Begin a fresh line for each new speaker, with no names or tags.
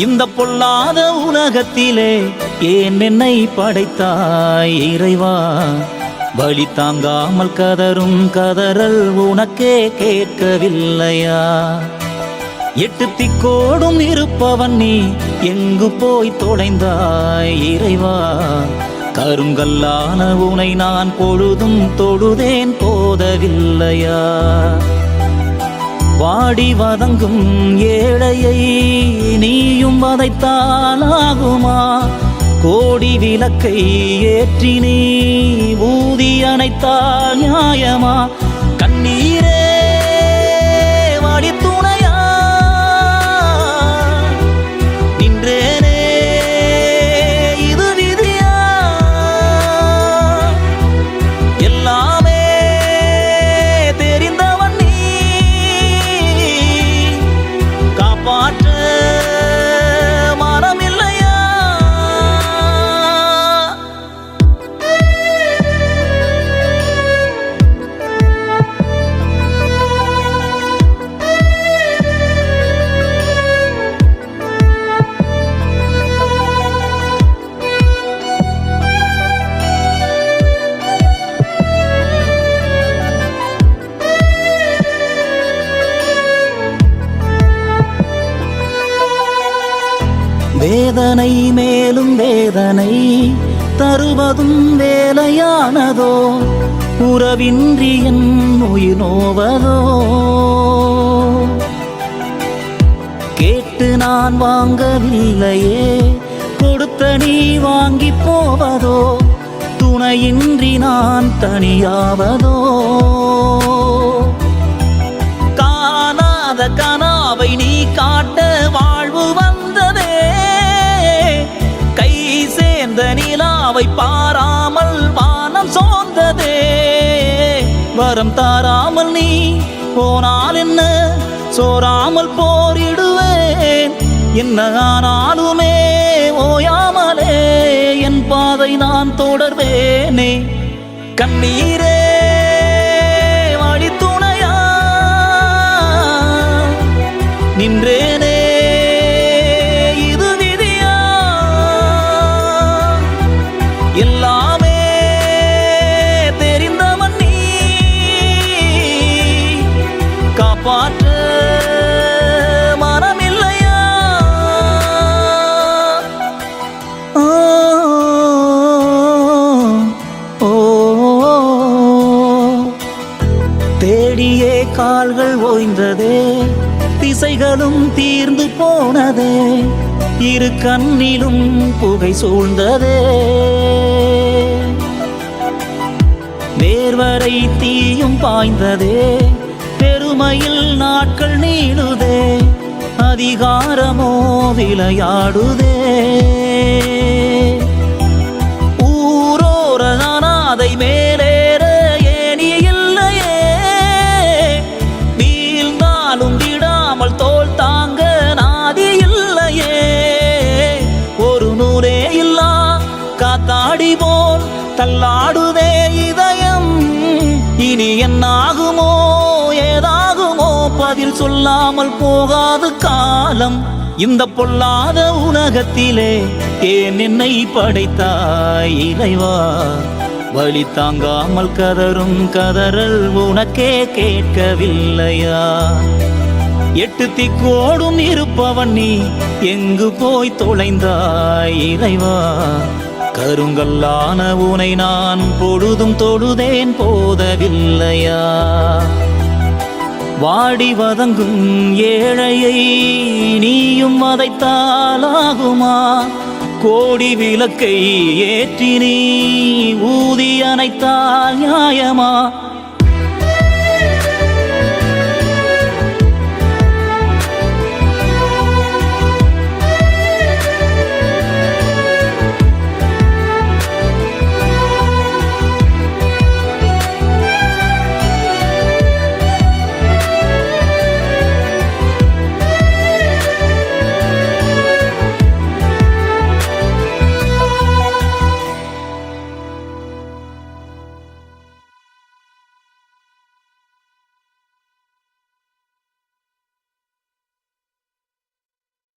இந்த பொல்லாத உலகத்திலே ஏன் என்னை படைத்தாய் இறைவா? வழி தாங்காமல் கதரும் கதறல் உனக்கே கேட்கவில்லையா? எட்டு திக்கோடும் இருப்பவன் நீ எங்கு போய் தொலைந்தாய் இறைவா? கருங்கல்லான உனை நான் பொழுதும் தொழுதேன் போதவில்லையா? வாடி வதங்கும் ஏழையை நீயும் வதைத்தாலாகுமா? கோடி விளக்கை ஏற்றி நீ ஊதி அணைத்தால் நியாயமா? கண்ணீரே வாடி துணையா நின்றேனே, இது விதியா? எல்லாமே தெரிந்தவன் நீ, காப்பாற்ற வேதனை மேலும் வேதனை தருவதும் வேலையானதோ? உறவின்றி என் உயிர் நோவதோ? கேட்டு நான் வாங்கவில்லையே, கொடுத்த நீ வாங்கி போவதோ? துணையின்றி நான் தனியாவதோ? காணாத கனாவை நீ காட்ட வாழ்வு வந்ததே, கை சேர்ந்த நிலாவை பாராமல் வானம் சோர்ந்ததே. வரம் தாராமல் நீ போனால் என்ன, சோராமல் போரிடுவேன். என்ன ஆனாலுமே ஓயாமலே என் பாதை நான் தொடர்வேனே. கண்ணீரே வாடி துணையா நின்றேனே, இது விதியா? எல்லாமே தெரிந்தவன் நீ, காப்பாற்ற மனமில்லையா? தேடியே கால்கள் ஓய்ந்ததே, திசைகளும் தீர்ந்து போனதே, இரு கண்ணிலும் புகை சூழ்ந்ததே. நேர்வரை தீயும் பாய்ந்ததே, பெருமையில் நாட்கள் நீளுதே, அதிகாரமோ விளையாடுதே. ஊரோர அனாதை மேலேற ஏணி இல்லையே, வீழ்ந்தாலும் விடாமல் தோல் தாங்க நாதி இல்லையே. ஒரு நூலே இல்லா காத்தாடி போல் தள்ளாடுதே இதயம். இனி என்னாகுமோ ஏதாகுமோ, பதில் சொல்லாமல் போகாது காலம். இந்த பொல்லாத உலகத்திலே ஏன் என்னை படைத்தாய் இறைவா? வழி தாங்காமல் கதரும் கதறல் உனக்கே கேட்கவில்லையா? எட்டு திக்கோடும் இருப்பவன் நீ எங்கு போய் தொலைந்தாய் இறைவா? கருங்கல்லான உனை நான் பொழுதும் தொழுதேன் போதவில்லையா? வாடி வதங்கும் ஏழையை நீயும் வதைத்தாலாகுமா? கோடி விளக்கை ஏற்றி நீ ஊதி அணைத்தால் நியாயமா?